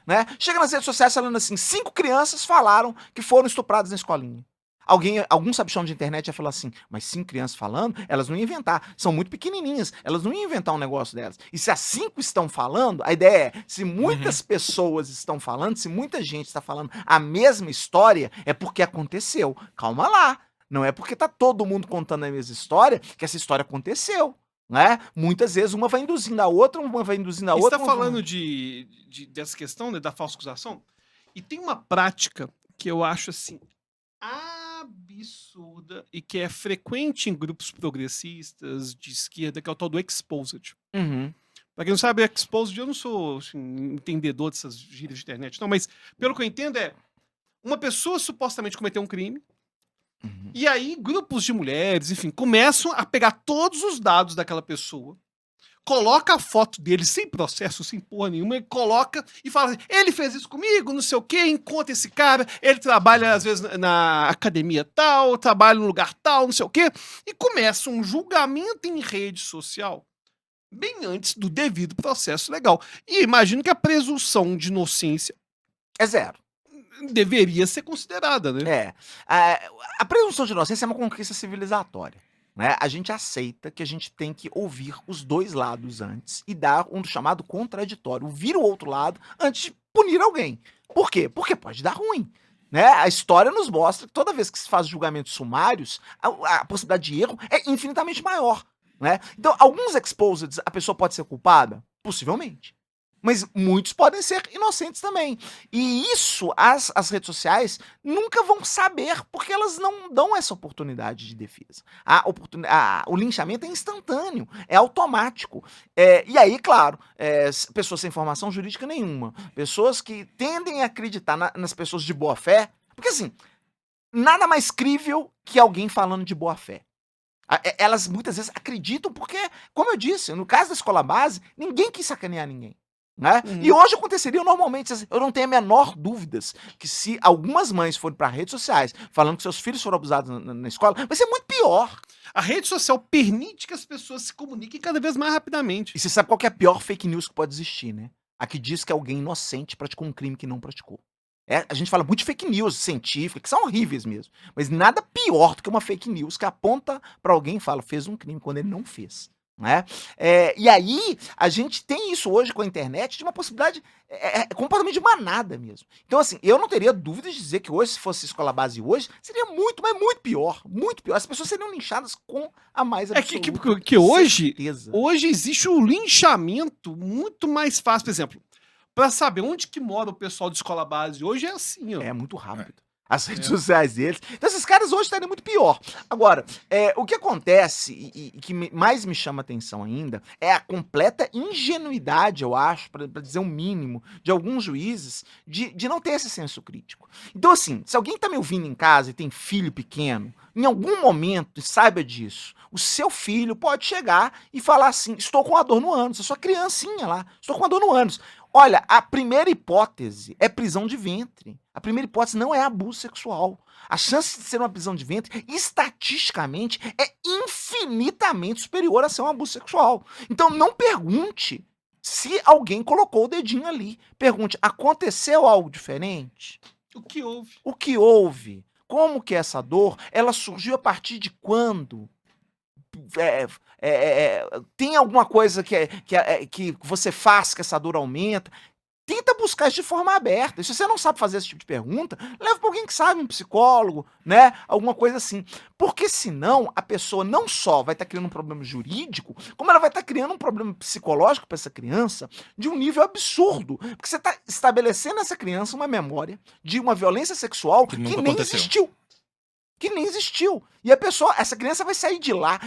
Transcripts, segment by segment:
né? Chega nas redes sociais falando assim, 5 crianças falaram que foram estupradas na escolinha. Algum sabichão de internet ia falar assim, mas 5 crianças falando, elas não iam inventar, são muito pequenininhas, elas não iam inventar um negócio delas. E se as 5 estão falando, a ideia é, se muitas pessoas estão falando, se muita gente está falando a mesma história, é porque aconteceu. Calma lá, não é porque tá todo mundo contando a mesma história que essa história aconteceu, né? Muitas vezes uma vai induzindo a outra, uma vai induzindo a E você outra. tá falando dessa questão, né, da falsa acusação, e tem uma prática que eu acho assim absurda e que é frequente em grupos progressistas de esquerda, que é o tal do exposed. Uhum. Pra quem não sabe, exposed, eu não sou assim, entendedor dessas gírias de internet, não, mas pelo que eu entendo é uma pessoa supostamente cometeu um crime, e aí grupos de mulheres, enfim, começam a pegar todos os dados daquela pessoa, coloca a foto dele sem processo, sem porra nenhuma, e coloca e fala assim, ele fez isso comigo, não sei o quê, encontra esse cara, ele trabalha às vezes na academia tal, trabalha no lugar tal, não sei o quê, e começa um julgamento em rede social bem antes do devido processo legal. E imagino que a presunção de inocência É zero. deveria ser considerada, né? É. A presunção de inocência é uma conquista civilizatória, né? A gente aceita que a gente tem que ouvir os 2 lados antes e dar um chamado contraditório, ouvir o outro lado antes de punir alguém. Por quê? Porque pode dar ruim, né? A história nos mostra que toda vez que se faz julgamentos sumários, a possibilidade de erro é infinitamente maior, né? Então, alguns exposeds, a pessoa pode ser culpada? Possivelmente. Mas muitos podem ser inocentes também. E isso as redes sociais nunca vão saber, porque elas não dão essa oportunidade de defesa. O linchamento é instantâneo, é automático. E aí, claro, pessoas sem formação jurídica nenhuma, pessoas que tendem a acreditar nas pessoas de boa fé, porque assim, nada mais crível que alguém falando de boa fé. Elas muitas vezes acreditam porque, como eu disse, no caso da escola base, ninguém quis sacanear ninguém. Né? E hoje aconteceria normalmente, eu não tenho a menor dúvidas que se algumas mães forem para redes sociais falando que seus filhos foram abusados na escola, vai ser muito pior. A rede social permite que as pessoas se comuniquem cada vez mais rapidamente. E você sabe qual que é a pior fake news que pode existir, né? A que diz que alguém inocente praticou um crime que não praticou. A gente fala muito de fake news científicas, que são horríveis mesmo. Mas nada pior do que uma fake news que aponta para alguém e fala, fez um crime quando ele não fez. Né? E aí, a gente tem isso hoje com a internet de uma possibilidade completamente de manada mesmo. Então, assim, eu não teria dúvidas de dizer que hoje, se fosse escola base hoje, seria muito, mas muito pior. Muito pior. As pessoas seriam linchadas com a mais absoluta que hoje, certeza. hoje existe um linchamento muito mais fácil. Por exemplo, para saber onde que mora o pessoal de escola base hoje é assim, ó. É muito rápido. As redes sociais deles. Então, esses caras hoje estariam muito pior. Agora, o que acontece, e que mais me chama atenção ainda, é a completa ingenuidade, eu acho, para dizer o mínimo, de alguns juízes, de não ter esse senso crítico. Então, assim, se alguém tá me ouvindo em casa e tem filho pequeno, em algum momento, saiba disso, o seu filho pode chegar e falar assim: estou com uma dor no ânus, a sua criancinha lá, estou com uma dor no ânus. Olha, a primeira hipótese é prisão de ventre. A primeira hipótese não é abuso sexual. A chance de ser uma prisão de ventre, estatisticamente, é infinitamente superior a ser um abuso sexual. Então não pergunte se alguém colocou o dedinho ali. Pergunte, aconteceu algo diferente? O que houve? O que houve? Como que essa dor, ela surgiu a partir de quando? Tem alguma coisa que você faz que essa dor aumenta? Tenta buscar isso de forma aberta. E se você não sabe fazer esse tipo de pergunta, leva para alguém que sabe, um psicólogo, né? Alguma coisa assim. Porque senão a pessoa não só vai estar criando um problema jurídico, como ela vai estar criando um problema psicológico para essa criança de um nível absurdo. Porque você está estabelecendo nessa criança uma memória de uma violência sexual que nem existiu. Que nem existiu. E a pessoa, essa criança vai sair de lá,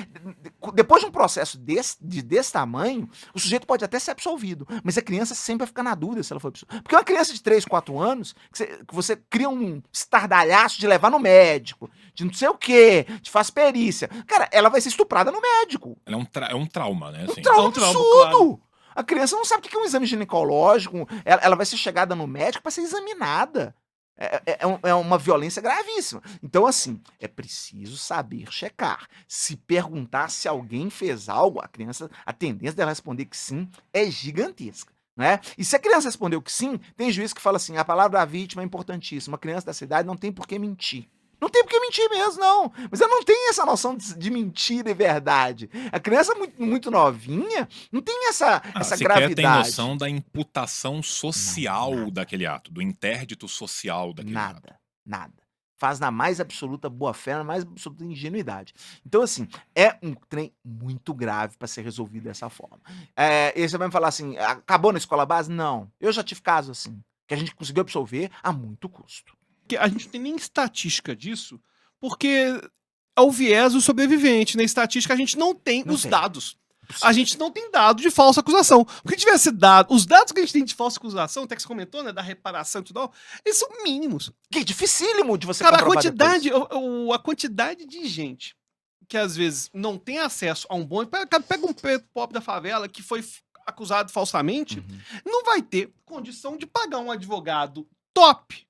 depois de um processo desse tamanho, o sujeito pode até ser absolvido, mas a criança sempre vai ficar na dúvida se ela foi absolvida. Porque uma criança de 3, 4 anos, que você cria um estardalhaço de levar no médico, de não sei o quê, de faz perícia, cara, ela vai ser estuprada no médico. Ela é um trauma, né? Assim. Um trauma absurdo! Claro. A criança não sabe o que é um exame ginecológico, ela vai ser chegada no médico para ser examinada. É uma violência gravíssima. Então, assim, é preciso saber checar. Se perguntar se alguém fez algo, a tendência dela responder que sim é gigantesca. né? E se a criança respondeu que sim, tem juiz que fala assim, a palavra vítima é importantíssima, a criança dessa idade não tem por que mentir. Não tem por que mentir mesmo, não. Mas ela não tem essa noção de mentira e verdade. A criança muito novinha não tem essa Sequer gravidade. tem noção da imputação social Nada. daquele ato, do interdito social daquele ato. Nada. Faz na mais absoluta boa-fé, na mais absoluta ingenuidade. Então, assim, é um trem muito grave para ser resolvido dessa forma. E você vai me falar assim, acabou na escola base? Não. Eu já tive casos assim, que a gente conseguiu absolver a muito custo. Porque a gente não tem nem estatística disso, porque é o viés do sobrevivente. Na estatística a gente não tem Não os tem. dados. A gente não tem dado de falsa acusação. Porque tivesse dado, os dados que a gente tem de falsa acusação, até que você comentou, né, da reparação e tudo, eles são mínimos. Que é dificílimo de você Cara, a comprovar depois. quantidade de gente que às vezes não tem acesso a um bom... Pega um preto pobre da favela que foi acusado falsamente, não vai ter condição de pagar um advogado top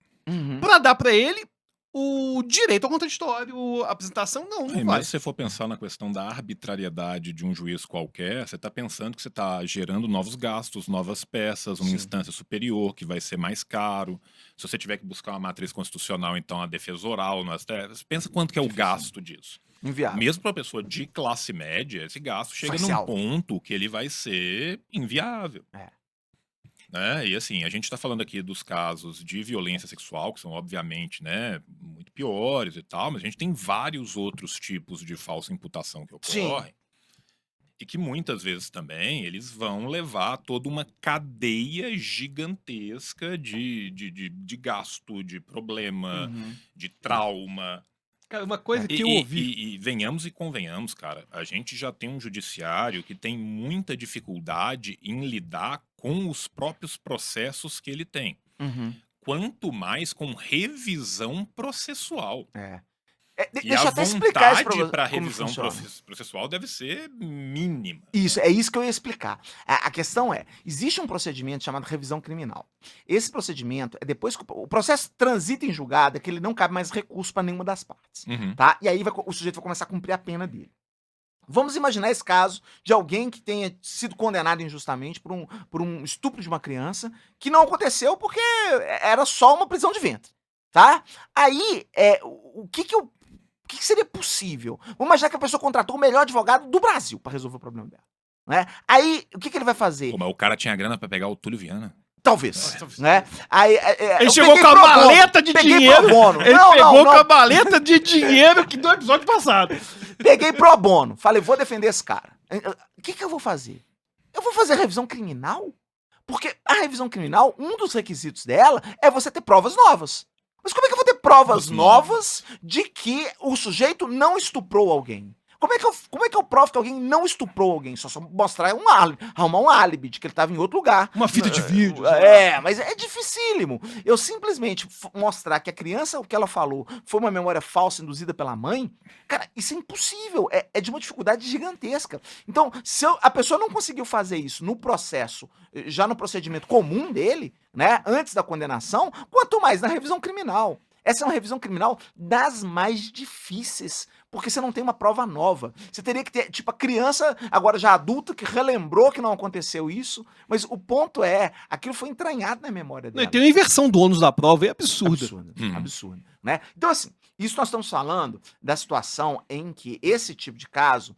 pra dar pra ele o direito ao contraditório, a apresentação, não E vai. mesmo se você for pensar na questão da arbitrariedade de um juiz qualquer, você está pensando que você está gerando novos gastos, novas peças, uma Sim. instância superior que vai ser mais caro. Se você tiver que buscar uma matriz constitucional, então a defesa oral, pensa quanto que é o gasto disso. Inviável. Mesmo para uma pessoa de classe média, esse gasto chega Social. num ponto que ele vai ser inviável. Né? E assim, a gente está falando aqui dos casos de violência sexual, que são obviamente, né, muito piores e tal, mas a gente tem vários outros tipos de falsa imputação que ocorrem. E que muitas vezes também eles vão levar toda uma cadeia gigantesca de gasto, de problema, de trauma. Cara, uma coisa que eu ouvi... E venhamos e convenhamos, cara, a gente já tem um judiciário que tem muita dificuldade em lidar com os próprios processos que ele tem. Quanto mais com revisão processual. E Deixa eu a até explicar isso vontade para como revisão funciona. processual deve ser mínima. Isso, é isso que eu ia explicar. A questão é, existe um procedimento chamado revisão criminal. Esse procedimento é depois que o processo transita em julgado, é que ele não cabe mais recurso para nenhuma das partes. Tá? E aí o sujeito vai começar a cumprir a pena dele. Vamos imaginar esse caso de alguém que tenha sido condenado injustamente por um estupro de uma criança, que não aconteceu porque era só uma prisão de ventre. Tá? Aí, o que seria possível? Vamos imaginar que a pessoa contratou o melhor advogado do Brasil para resolver o problema dela. Né? Aí, o que ele vai fazer? Pô, mas o cara tinha grana para pegar o Túlio Viana. Talvez. Né? Aí, ele chegou com a maleta de dinheiro. Ele pegou com a maleta de dinheiro que do episódio passado. Peguei pro bono. Falei, vou defender esse cara. O que eu vou fazer? Eu vou fazer revisão criminal? Porque a revisão criminal, um dos requisitos dela é você ter provas novas. Mas como é que eu vou ter provas novas de que o sujeito não estuprou alguém? Como é que eu provo que alguém não estuprou alguém? Só mostrar um álibi, arrumar um álibi de que ele estava em outro lugar. Uma fita de vídeo. Mas é dificílimo. Eu simplesmente mostrar que a criança, o que ela falou, foi uma memória falsa induzida pela mãe, cara, isso é impossível. É de uma dificuldade gigantesca. Então, se a pessoa não conseguiu fazer isso no processo, já no procedimento comum dele, né, antes da condenação, quanto mais na revisão criminal. Essa é uma revisão criminal das mais difíceis, porque você não tem uma prova nova. Você teria que ter, tipo, a criança, agora já adulta, que relembrou que não aconteceu isso, mas o ponto é, aquilo foi entranhado na memória dela. Não, tem uma inversão do ônus da prova, é absurda. Absurda, né? Então, assim, isso nós estamos falando da situação em que esse tipo de caso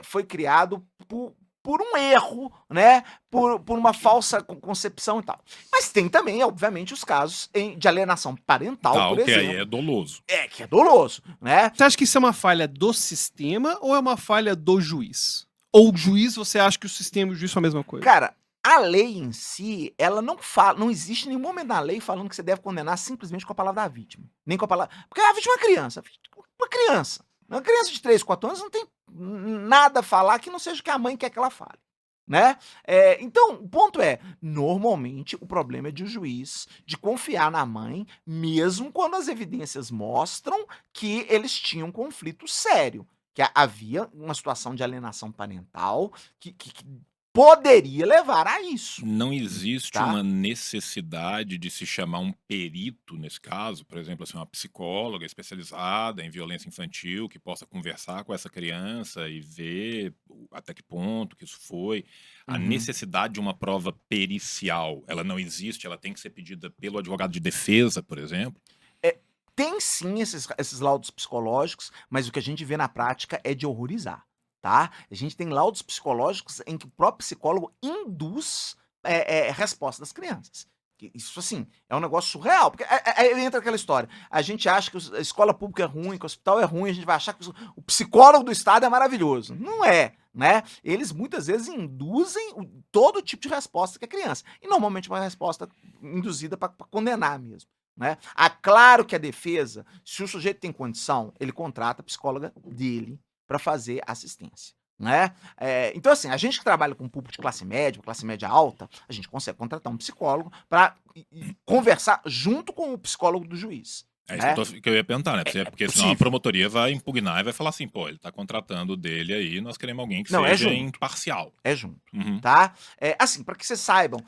foi criado por um erro, né? Por uma falsa concepção e tal. Mas tem também, obviamente, os casos de alienação parental, por exemplo. Que aí é doloso. Que é doloso, né? Você acha que isso é uma falha do sistema ou é uma falha do juiz? Ou o juiz, você acha que o sistema e o juiz são a mesma coisa? Cara, a lei em si, ela não fala, não existe nenhum momento na lei falando que você deve condenar simplesmente com a palavra da vítima. Nem com a palavra... Porque a vítima é uma criança. Uma criança de 3, 4 anos não tem nada a falar que não seja o que a mãe quer que ela fale, né? Então, o ponto é, normalmente o problema é de o juiz de confiar na mãe, mesmo quando as evidências mostram que eles tinham um conflito sério, que havia uma situação de alienação parental que poderia levar a isso. Não existe Tá. uma necessidade de se chamar um perito nesse caso, por exemplo, assim, uma psicóloga especializada em violência infantil que possa conversar com essa criança e ver até que ponto que isso foi. A Uhum. necessidade de uma prova pericial, ela não existe, ela tem que ser pedida pelo advogado de defesa, por exemplo. Tem sim esses laudos psicológicos, mas o que a gente vê na prática é de horrorizar, tá? A gente tem laudos psicológicos em que o próprio psicólogo induz resposta das crianças. Isso, assim, é um negócio surreal, porque aí entra aquela história. A gente acha que a escola pública é ruim, que o hospital é ruim, a gente vai achar que o psicólogo do Estado é maravilhoso. Não é, né? Eles muitas vezes induzem todo tipo de resposta que a criança. E normalmente uma resposta induzida para condenar mesmo. Né? Claro que a defesa, se o sujeito tem condição, ele contrata a psicóloga dele para fazer assistência. Né? Então, assim, a gente que trabalha com público de classe média alta, a gente consegue contratar um psicólogo para conversar junto com o psicólogo do juiz. É isso que eu ia perguntar, né? Porque senão a promotoria vai impugnar e vai falar assim, pô, ele tá contratando dele aí, nós queremos alguém que seja imparcial. É junto, tá? Assim, para que vocês saibam,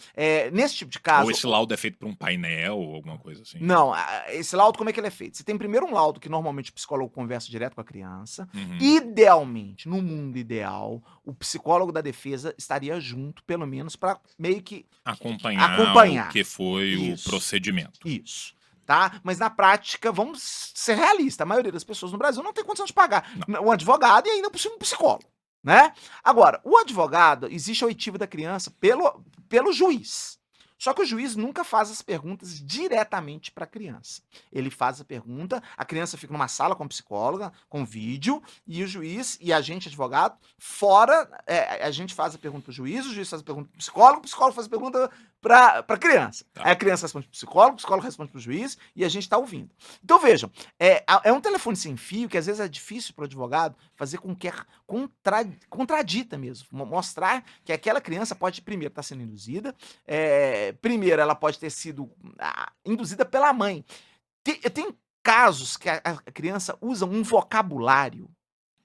nesse tipo de caso... Ou esse laudo é feito por um painel ou alguma coisa assim? Não, esse laudo, como é que ele é feito? Você tem primeiro um laudo que normalmente o psicólogo conversa direto com a criança. Idealmente, no mundo ideal, o psicólogo da defesa estaria junto, pelo menos, para meio que... Acompanhar o que foi o procedimento. Isso. Tá? Mas na prática, vamos ser realistas, a maioria das pessoas no Brasil não tem condição de pagar um advogado e ainda por cima um psicólogo, né? Agora, o advogado, existe a oitiva da criança pelo juiz. Só que o juiz nunca faz as perguntas diretamente para a criança. Ele faz a pergunta, a criança fica numa sala com a psicóloga, com vídeo, e o juiz e a gente, advogado, fora, a gente faz a pergunta para o juiz faz a pergunta para o psicólogo faz a pergunta para a criança. Tá. Aí a criança responde para o psicólogo responde para o juiz, e a gente está ouvindo. Então vejam, é um telefone sem fio que às vezes é difícil para o advogado fazer com que contradita mesmo, mostrar que aquela criança pode primeiro estar sendo induzida, primeiro, ela pode ter sido induzida pela mãe. Tem casos que a criança usa um vocabulário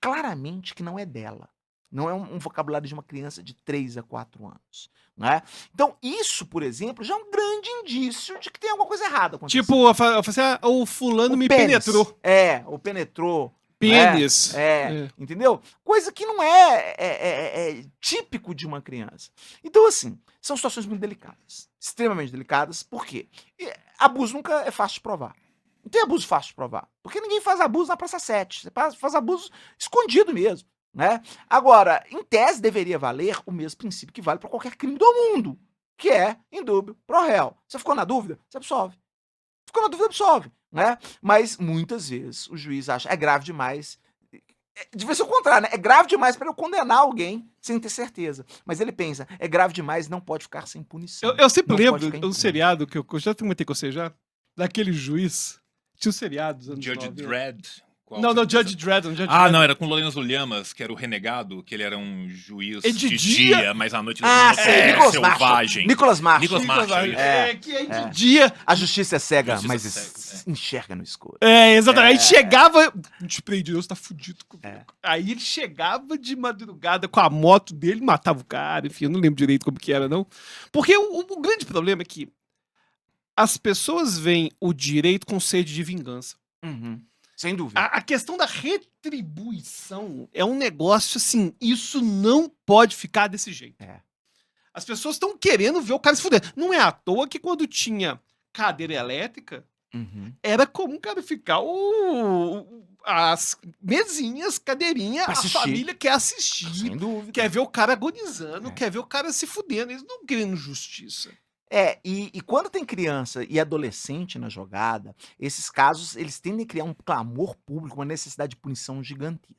claramente que não é dela. Não é um vocabulário de uma criança de 3 a 4 anos. Né? Então, isso, por exemplo, já é um grande indício de que tem alguma coisa errada acontecendo. Tipo, o fulano me penetrou. O penetrou. Pênis. Entendeu? Coisa que não é típico de uma criança. Então, assim, são situações muito delicadas. Extremamente delicadas. Por quê? Abuso nunca é fácil de provar. Não tem abuso fácil de provar. Porque ninguém faz abuso na Praça 7. Você faz abuso escondido mesmo. Né? Agora, em tese, deveria valer o mesmo princípio que vale para qualquer crime do mundo. Que é indúbio pro réu. Você ficou na dúvida? Você absolve. Ficou na dúvida, absolve. Né? Mas muitas vezes o juiz acha grave demais. Devia ser o contrário, né? É grave demais para eu condenar alguém sem ter certeza. Mas ele pensa, é grave demais, não pode ficar sem punição. Eu sempre lembro do seriado que eu já comentei com você já, daquele juiz. Tinha um seriado dos anos Judge 90. Dredd. Não, Judge Dredd. Não, era com Lorenzo Llamas, que era o renegado, que ele era um juiz de dia, mas à noite ele era selvagem. Nicolas Marshall. Que é de dia. A justiça é cega, mas enxerga no escuro. Exatamente. Aí chegava... Te prendi, Deus tá fudido comigo. Aí ele chegava de madrugada com a moto dele, matava o cara, enfim, eu não lembro direito como que era, não. Porque o grande problema é que as pessoas veem o direito com sede de vingança. Sem dúvida. A questão da retribuição é um negócio assim, isso não pode ficar desse jeito. As pessoas estão querendo ver o cara se fuder. Não é à toa que quando tinha cadeira elétrica, era comum o cara ficar as mesinhas, cadeirinha, a família quer assistir. Sem dúvida. Quer ver o cara agonizando, quer ver o cara se fudendo. Eles não querendo justiça. E quando tem criança e adolescente na jogada, esses casos, eles tendem a criar um clamor público, uma necessidade de punição gigantesca.